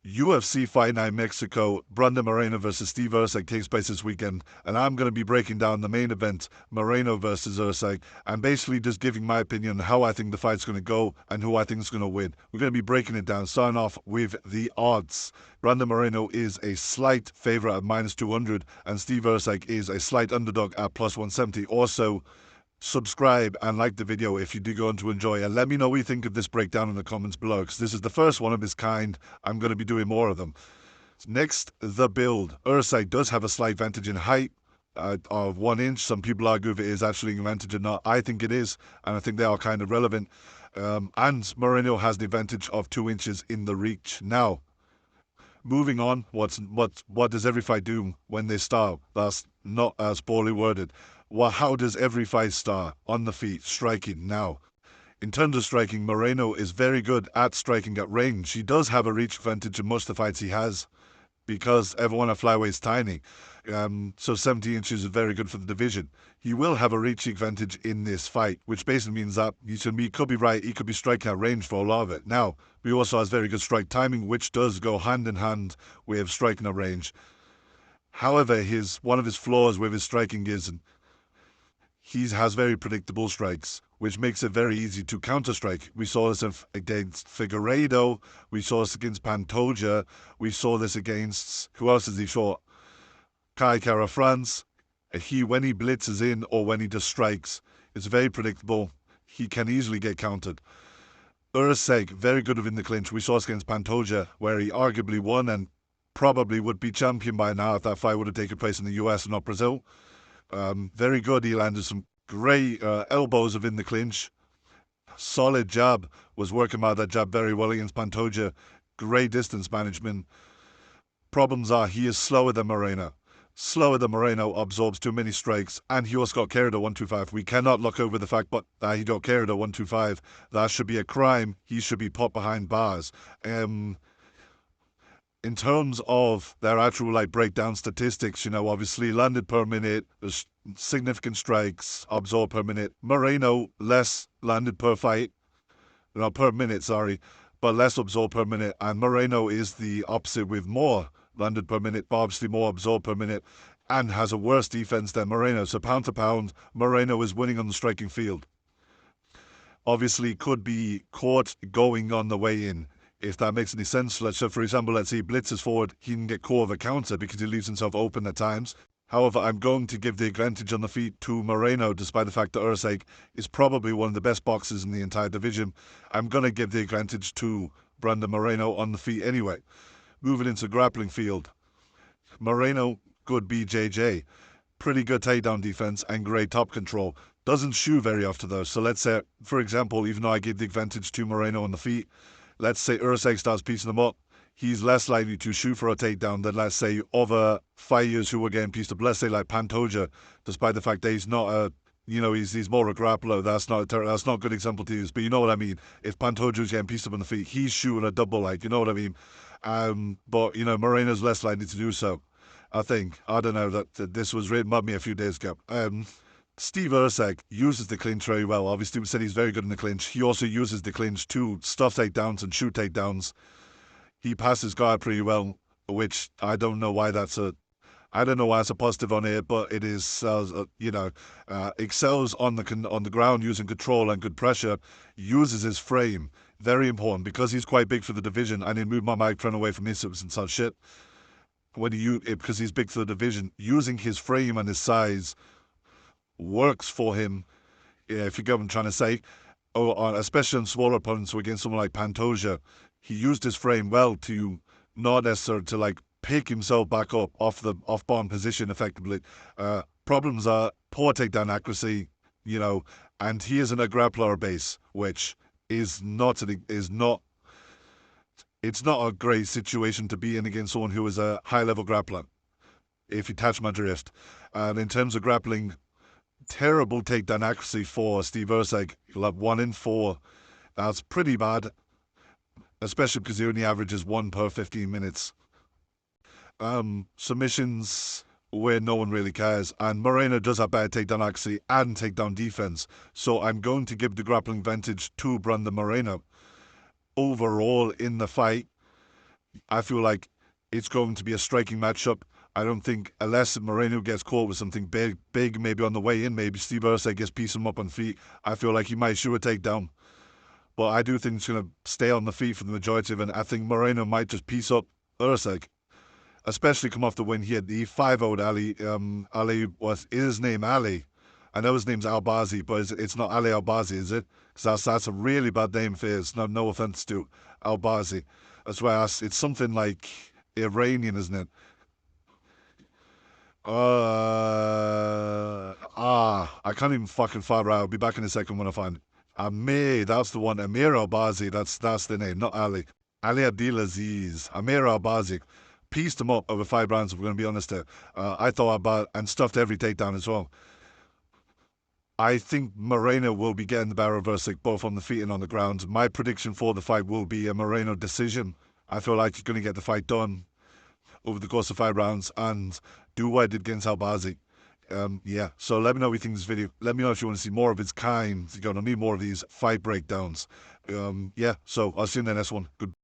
UFC Fight Night Mexico, Brandon Moreno versus Steve Erceg takes place this weekend, and I'm going to be breaking down the main event, Moreno versus Erceg, and basically just giving my opinion on how I think the fight's going to go and who I think is going to win. We're going to be breaking it down, starting off with the odds. Brandon Moreno is a slight favourite at -200, and Steve Erceg is a slight underdog at +170. Also, subscribe and like the video if you do go on to enjoy, and let me know what you think of this breakdown in the comments below, because this is the first one of its kind. I'm going to be doing more of them. Next, the build. Erceg does have a slight advantage in height of 1 inch. Some people argue if it is actually an advantage or not. I think it is, and I think they are kind of relevant. And Moreno has the advantage of 2 inches in the reach. Now, moving on, what does every fight do when they start? That's not as poorly worded. Well, how does every fight start? On the feet, striking. Now, in terms of striking, Moreno is very good at striking at range. He does have a reach advantage in most of the fights he has, because everyone at flyweight is tiny. So 70 inches is very good for the division. He will have a reach advantage in this fight, which basically means that he could be right, he could be striking at range for a lot of it. Now, he also has very good strike timing, which does go hand in hand with striking at range. However, one of his flaws with his striking is he has very predictable strikes, which makes it very easy to counter-strike. We saw this against Figueiredo, we saw this against Pantoja, we saw this against, who else has he fought? Kai Kara-France. When he blitzes in or when he just strikes, it's very predictable. He can easily get countered. Erceg, very good within the clinch. We saw this against Pantoja, where he arguably won and probably would be champion by now if that fight would have taken place in the US and not Brazil. Very good. He landed some great elbows within the clinch. Solid jab. Was working out that jab very well against Pantoja. Great distance management. Problems are he is slower than Moreno. Slower than Moreno, absorbs too many strikes, and he also got carried at 125. We cannot look over the fact that he got carried at 125. That should be a crime. He should be put behind bars. In terms of their actual breakdown statistics, obviously landed per minute, there's significant strikes absorbed per minute. Moreno less landed per fight, no, per minute, sorry, but less absorbed per minute. And Moreno is the opposite, with more landed per minute, but obviously more absorbed per minute, and has a worse defense than Moreno. So pound to pound, Moreno is winning on the striking field. Obviously, could be caught going on the way in, if that makes any sense. So, for example, let's say he blitzes forward, he can get caught with a counter because he leaves himself open at times. However, I'm going to give the advantage on the feet to Moreno, despite the fact that Erceg is probably one of the best boxers in the entire division. I'm going to give the advantage to Brandon Moreno on the feet anyway. Moving into grappling field. Moreno, good BJJ. Pretty good takedown defense and great top control. Doesn't shoot very often though. So let's say, for example, even though I give the advantage to Moreno on the feet, let's say Erceg starts piecing them up, he's less likely to shoot for a takedown than, let's say, other fighters who are getting pieced up. Let's say like Pantoja, despite the fact that he's not a, he's more a grappler. That's not a good example to use, but you know what I mean. If Pantoja's getting pieced up on the feet, he's shooting a double, you know what I mean. But Moreno's less likely to do so. I think. I don't know, that this was written about me a few days ago. Steve Erceg uses the clinch very well. Obviously, we said he's very good in the clinch. He also uses the clinch to stuff takedowns and shoot takedowns. He passes guard pretty well, which I don't know why that's a positive on here, but it is, excels on the ground using control and good pressure. Uses his frame, very important, because he's quite big for the division. I need to move my mic front away from this and such shit. Because he's big for the division, using his frame and his size works for him, if you get what I'm trying to say. Especially on smaller opponents, so against someone like Pantoja, he used his frame well to not necessarily to pick himself back up off bottom position effectively. Problems are poor takedown accuracy, and he isn't a grappler base, which is not it's not a great situation to be in against someone who is a high-level grappler, if you catch my drift. And in terms of grappling, terrible takedown accuracy for Steve Erceg. He'll have 1 in 4. That's pretty bad, especially because he only averages 1 per 15 minutes. Submissions where no one really cares, and Moreno does have bad takedown accuracy and takedown defense, so I'm going to give the grappling advantage to Brandon Moreno. Overall in the fight, I feel like it's going to be a striking matchup. I don't think, unless Moreno gets caught with something big, maybe on the way in, maybe Steve Erceg gets piece him up on feet. I feel like he might shoot a takedown. But I do think he's going to stay on the feet for the majority of it. I think Moreno might just piece up Erceg, especially come off the win. He 5-0'd Ali. Ali, what is his name? Ali. I know his name's Albazi, but it's not Ali Albazi, is it? Because that's a really bad name for his. No offense to Albazi. That's why it's something like Iranian, isn't it? I can't even fucking far out. I'll be back in a second when I find it. Amir, that's the one. Amir Albazi, that's the name, not Ali. Ali Abdelaziz. Amir Albazi. Pieced him up over 5 rounds, if we're going to be honest there. I thought about, and stuffed every takedown as well. I think Moreno will be getting the barrel of Erceg both on the feet and on the ground. My prediction for the fight will be a Moreno decision. I feel like he's going to get the fight done over the course of 5 rounds and do what I did against Albazi. Yeah, so let me know what you think of this video. Let me know if you want to see more of its kind. You're going to need more of these fight breakdowns. Yeah, so I'll see you in the next one. Good.